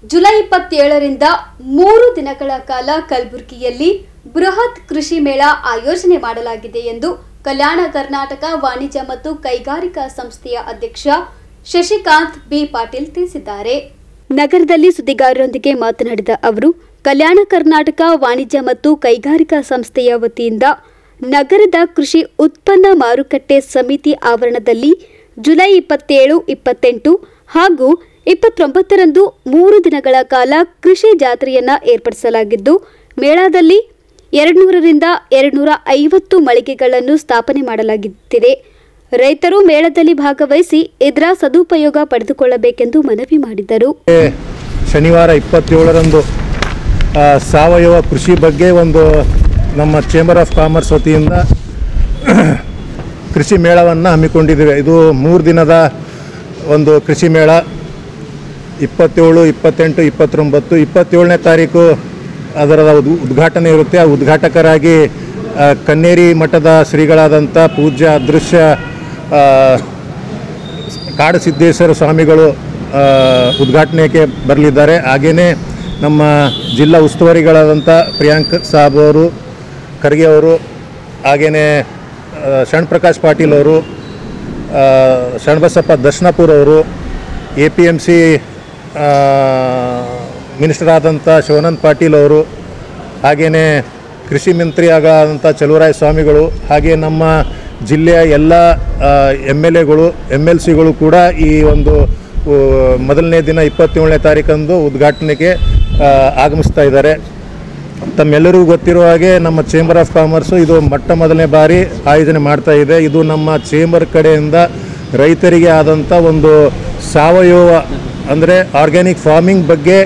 July 27ರಿಂದ 3 ದಿನಗಳ ಕಾಲ ಕಲಬುರಗಿಯಲ್ಲಿ ಬೃಹತ್ ಕೃಷಿ ಮೇಳ ಆಯೋಜನೆ ಮಾಡಲಾಗಿದೆ ಎಂದು ಕಲ್ಯಾಣ ಕರ್ನಾಟಕ ವಾಣಿಜ್ಯ ಮತ್ತು ಕೈಗಾರಿಕಾ ಸಂಸ್ಥೆಯ ಅಧ್ಯಕ್ಷ ಶಶಿಕಾಂತ್ ಬಿ ಪಾಟೀಲ್ ತಿಳಿಸಿದ್ದಾರೆ. ನಗರದಲ್ಲಿ ಸುದ್ದಿಗಾರರೊಂದಿಗೆ ಮಾತನಾಡಿದ ಅವರು, ಕಲ್ಯಾಣ ಕರ್ನಾಟಕ ವಾಣಿಜ್ಯ ಮತ್ತು ಕೈಗಾರಿಕಾ ಸಂಸ್ಥೆಯ ವತಿಯಿಂದ ನಗರದ ಕೃಷಿ ಉತ್ಪನ್ನ ಮಾರುಕಟ್ಟೆ ಸಮಿತಿ ಆವರಣದಲ್ಲಿ ಜುಲೈ 27, 28 ಹಾಗೂ 29ರಂದು 3 ದಿನಗಳ ಕಾಲ ಕೃಷಿ ಜಾತ್ರೆಯನ್ನು ಏರ್ಪಡಿಸಲಾಗಿದ್ದು, ಮೇಳದಲ್ಲಿ 200ರಿಂದ 250 ಮಳಿಗೆಗಳನ್ನು ಸ್ಥಾಪನೆ ಮಾಡಲಾಗುತ್ತಿದೆ. ರೈತರು ಮೇಳದಲ್ಲಿ ಭಾಗವಹಿಸಿ ಇದರ ಸದುಪಯೋಗ ಪಡೆದುಕೊಳ್ಳಬೇಕೆಂದು ಮನವಿ ಮಾಡಿದರು. ಶನಿವಾರ 27ರಂದು ಸಾವಯವ ಕೃಷಿ ಬಗ್ಗೆ ಒಂದು ನಮ್ಮ ಚೇಂಬರ್ ಆಫ್ ಕಾಮರ್ಸ್ ವತಿಯಿಂದ ಕೃಷಿ ಮೇಳವನ್ನು ಹಮ್ಮಿಕೊಂಡಿದ್ದೇವೆ. ಇದು 3 ದಿನದ ಒಂದು ಕೃಷಿ ಮೇಳ. 27, 28, 29, 27ನೇ ತಾರೀಕು ಅದರ ಉದ್ಘಾಟನೆ ಇರುತ್ತೆ. ಆ ಉದ್ಘಾಟಕರಾಗಿ ಕನ್ನೇರಿ ಮಠದ ಶ್ರೀಗಳಾದಂಥ ಪೂಜ್ಯ ಅದೃಶ್ಯ ಕಾಡಸಿದ್ದೇಶ್ವರ ಸ್ವಾಮಿಗಳು ಉದ್ಘಾಟನೆಗೆ ಬರಲಿದ್ದಾರೆ. ಹಾಗೆಯೇ ನಮ್ಮ ಜಿಲ್ಲಾ ಉಸ್ತುವಾರಿಗಳಾದಂಥ ಪ್ರಿಯಾಂಕ್ ಸಾಬ್ ಅವರು, ಖರ್ಗೆ ಅವರು, ಹಾಗೆಯೇ ಶಣ್ಪ್ರಕಾಶ್ ಪಾಟೀಲ್ ಅವರು, ಶರಣಬಸಪ್ಪ ದರ್ಶನಪುರ ಅವರು, APMC ಮಿನಿಸ್ಟರ್ ಆದಂಥ ಶಿವಾನಂದ ಪಾಟೀಲ್ ಅವರು, ಹಾಗೆಯೇ ಕೃಷಿ ಮಂತ್ರಿ ಆದಂಥ ಚಲುವರಾಯ ಸ್ವಾಮಿಗಳು, ಹಾಗೆ ನಮ್ಮ ಜಿಲ್ಲೆಯ ಎಲ್ಲ MLAಗಳು MLCಗಳು ಕೂಡ ಈ ಒಂದು ಮೊದಲನೇ ದಿನ 27ನೇ ತಾರೀಕಂದು ಉದ್ಘಾಟನೆಗೆ ಆಗಮಿಸ್ತಾ ಇದ್ದಾರೆ. ತಮ್ಮೆಲ್ಲರಿಗೂ ಗೊತ್ತಿರುವ ಹಾಗೆ ನಮ್ಮ ಚೇಂಬರ್ ಆಫ್ ಕಾಮರ್ಸು ಇದು ಮೊದಲನೇ ಬಾರಿ ಆಯೋಜನೆ ಮಾಡ್ತಾ ಇದೆ. ಇದು ನಮ್ಮ ಚೇಂಬರ್ ಕಡೆಯಿಂದ ರೈತರಿಗೆ ಆದಂಥ ಒಂದು ಸಾವಯವ ಅಂದರೆ ಆರ್ಗ್ಯಾನಿಕ್ ಫಾರ್ಮಿಂಗ್ ಬಗ್ಗೆ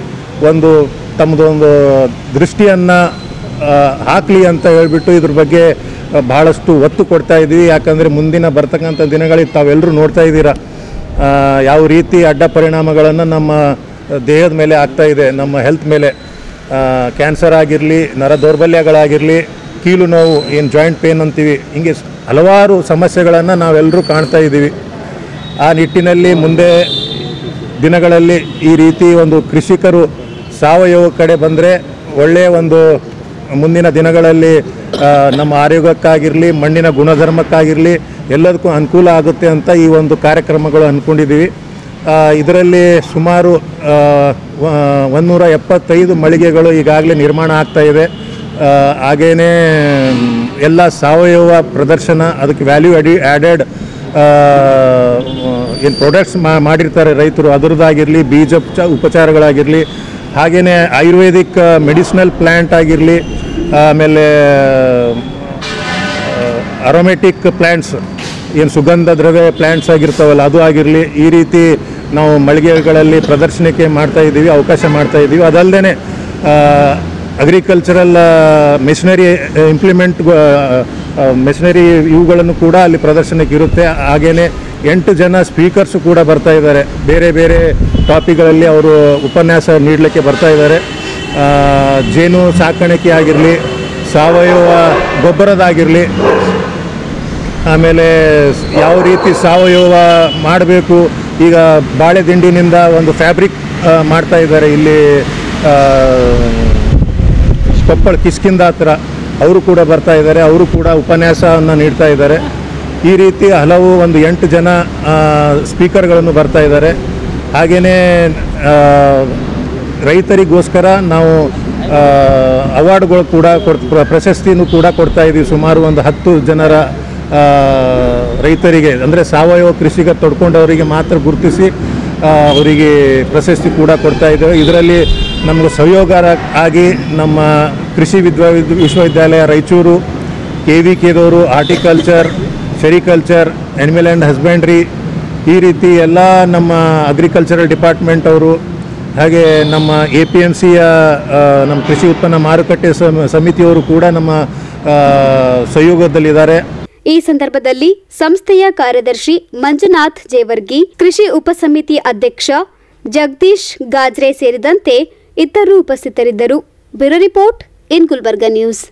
ಒಂದು ತಮ್ಮದೊಂದು ದೃಷ್ಟಿಯನ್ನು ಹಾಕಲಿ ಅಂತ ಹೇಳಿಬಿಟ್ಟು ಇದ್ರ ಬಗ್ಗೆ ಭಾಳಷ್ಟು ಒತ್ತು ಕೊಡ್ತಾ ಇದ್ದೀವಿ. ಯಾಕಂದರೆ ಮುಂದಿನ ಬರ್ತಕ್ಕಂಥ ದಿನಗಳಿಗೆ ತಾವೆಲ್ಲರೂ ನೋಡ್ತಾ ಇದ್ದೀರಾ ಯಾವ ರೀತಿ ಅಡ್ಡ ಪರಿಣಾಮಗಳನ್ನು ನಮ್ಮ ದೇಹದ ಮೇಲೆ ಆಗ್ತಾ ಇದೆ, ನಮ್ಮ ಹೆಲ್ತ್ ಮೇಲೆ. ಕ್ಯಾನ್ಸರ್ ಆಗಿರಲಿ, ನರ ದೌರ್ಬಲ್ಯಗಳಾಗಿರಲಿ, ಕೀಲು ನೋವು, ಏನು ಜಾಯಿಂಟ್ ಪೇನ್ ಅಂತೀವಿ, ಹೀಗೆ ಹಲವಾರು ಸಮಸ್ಯೆಗಳನ್ನು ನಾವೆಲ್ಲರೂ ಕಾಣ್ತಾ ಇದ್ದೀವಿ. ಆ ನಿಟ್ಟಿನಲ್ಲಿ ಮುಂದೆ ದಿನಗಳಲ್ಲಿ ಈ ರೀತಿ ಒಂದು ಕೃಷಿಕರು ಸಾವಯವ ಕಡೆ ಬಂದರೆ ಒಳ್ಳೆಯ ಒಂದು ಮುಂದಿನ ದಿನಗಳಲ್ಲಿ ನಮ್ಮ ಆರೋಗ್ಯಕ್ಕಾಗಿರಲಿ, ಮಣ್ಣಿನ ಗುಣಧರ್ಮಕ್ಕಾಗಿರಲಿ ಎಲ್ಲದಕ್ಕೂ ಅನುಕೂಲ ಆಗುತ್ತೆ ಅಂತ ಈ ಒಂದು ಕಾರ್ಯಕ್ರಮಗಳು ಅಂದ್ಕೊಂಡಿದ್ದೀವಿ. ಇದರಲ್ಲಿ ಸುಮಾರು 175 ಮಳಿಗೆಗಳು ಈಗಾಗಲೇ ನಿರ್ಮಾಣ ಆಗ್ತಾ ಇದೆ. ಹಾಗೆಯೇ ಎಲ್ಲ ಸಾವಯವ ಪ್ರದರ್ಶನ, ಅದಕ್ಕೆ ವ್ಯಾಲ್ಯೂ ಆ್ಯಡೆಡ್ ಏನು ಪ್ರಾಡಕ್ಟ್ಸ್ ಮಾಡಿರ್ತಾರೆ ರೈತರು, ಅದರದ್ದಾಗಿರಲಿ, ಬೀಜ ಉಪಚಾರಗಳಾಗಿರಲಿ, ಹಾಗೆಯೇ ಆಯುರ್ವೇದಿಕ್ ಮೆಡಿಸಿನಲ್ ಪ್ಲ್ಯಾಂಟ್ ಆಗಿರಲಿ, ಆಮೇಲೆ ಅರೋಮೆಟಿಕ್ ಪ್ಲ್ಯಾಂಟ್ಸ್, ಏನು ಸುಗಂಧ ದ್ರವ್ಯ ಪ್ಲ್ಯಾಂಟ್ಸ್ ಆಗಿರ್ತಾವಲ್ಲ ಅದು ಆಗಿರಲಿ, ಈ ರೀತಿ ನಾವು ಮಳಿಗೆಗಳಲ್ಲಿ ಪ್ರದರ್ಶನಕ್ಕೆ ಮಾಡ್ತಾಯಿದ್ದೀವಿ, ಅವಕಾಶ ಮಾಡ್ತಾಯಿದ್ದೀವಿ. ಅದಲ್ಲದೆ ಅಗ್ರಿಕಲ್ಚರಲ್ ಮೆಷಿನರಿ ಮೆಷಿನರಿ ಇವುಗಳನ್ನು ಕೂಡ ಅಲ್ಲಿ ಪ್ರದರ್ಶನಕ್ಕೆ ಇರುತ್ತೆ. ಹಾಗೆಯೇ 8 ಜನ ಸ್ಪೀಕರ್ಸು ಕೂಡ ಬರ್ತಾ ಇದ್ದಾರೆ. ಬೇರೆ ಬೇರೆ ಟಾಪಿಕ್ಗಳಲ್ಲಿ ಅವರು ಉಪನ್ಯಾಸ ನೀಡಲಿಕ್ಕೆ ಬರ್ತಾ ಇದ್ದಾರೆ. ಜೇನು ಸಾಕಾಣಿಕೆ ಆಗಿರಲಿ, ಸಾವಯವ ಗೊಬ್ಬರದಾಗಿರಲಿ, ಆಮೇಲೆ ಯಾವ ರೀತಿ ಸಾವಯವ ಮಾಡಬೇಕು. ಈಗ ಬಾಳೆ ದಿಂಡಿನಿಂದ ಒಂದು ಫ್ಯಾಬ್ರಿಕ್ ಮಾಡ್ತಾ ಇದ್ದಾರೆ ಇಲ್ಲಿ ಕೊಪ್ಪಳ ಕಿಷ್ಕಿಂದ ಹತ್ರ, ಅವರು ಕೂಡ ಬರ್ತಾ ಇದ್ದಾರೆ, ಅವರು ಕೂಡ ಉಪನ್ಯಾಸವನ್ನು ನೀಡ್ತಾ ಇದ್ದಾರೆ. ಈ ರೀತಿ ಹಲವು ಒಂದು 8 ಜನ ಸ್ಪೀಕರ್ಗಳನ್ನು ಬರ್ತಾ ಇದ್ದಾರೆ. ಹಾಗೆಯೇ ರೈತರಿಗೋಸ್ಕರ ನಾವು ಅವಾರ್ಡ್ಗಳು ಕೂಡ ಪ್ರಶಸ್ತಿನೂ ಕೂಡ ಕೊಡ್ತಾ ಇದ್ದೀವಿ. ಸುಮಾರು ಒಂದು 10 ಜನರ ರೈತರಿಗೆ, ಅಂದರೆ ಸಾವಯವ ಕೃಷಿಗೆ ತೊಡ್ಕೊಂಡವರಿಗೆ ಮಾತ್ರ ಗುರುತಿಸಿ ಅವರಿಗೆ ಪ್ರಶಸ್ತಿ ಕೂಡ ಕೊಡ್ತಾ ಇದ್ದೇವೆ. ಇದರಲ್ಲಿ ನಮಗೆ ಸಹಯೋಗ ಆಗಿ ನಮ್ಮ ಕೃಷಿ ವಿಶ್ವವಿದ್ಯಾಲಯ ರಾಯಚೂರು, KVKದವರು, horticulture, sericulture, animal and husbandry, ಈ ರೀತಿ ಎಲ್ಲ ನಮ್ಮ ಅಗ್ರಿಕಲ್ಚರಲ್ ಡಿಪಾರ್ಟ್ಮೆಂಟ್ ಅವರು, ಹಾಗೆ ನಮ್ಮ APMCಯ ನಮ್ಮ ಕೃಷಿ ಉತ್ಪನ್ನ ಮಾರುಕಟ್ಟೆ ಸಮಿತಿಯವರು ಕೂಡ ನಮ್ಮ ಸಹಯೋಗದಲ್ಲಿದ್ದಾರೆ. ಈ ಸಂದರ್ಭದಲ್ಲಿ ಸಂಸ್ಥೆಯ ಕಾರ್ಯದರ್ಶಿ ಮಂಜುನಾಥ್ ಜೇವರ್ಗಿ, ಕೃಷಿ ಉಪಸಮಿತಿ ಅಧ್ಯಕ್ಷ ಜಗದೀಶ್ ಗಾಜ್ರೆ ಸೇರಿದಂತೆ ಇತರರು ಉಪಸ್ಥಿತರಿದ್ದರು. Bureau report in Gulbarga news.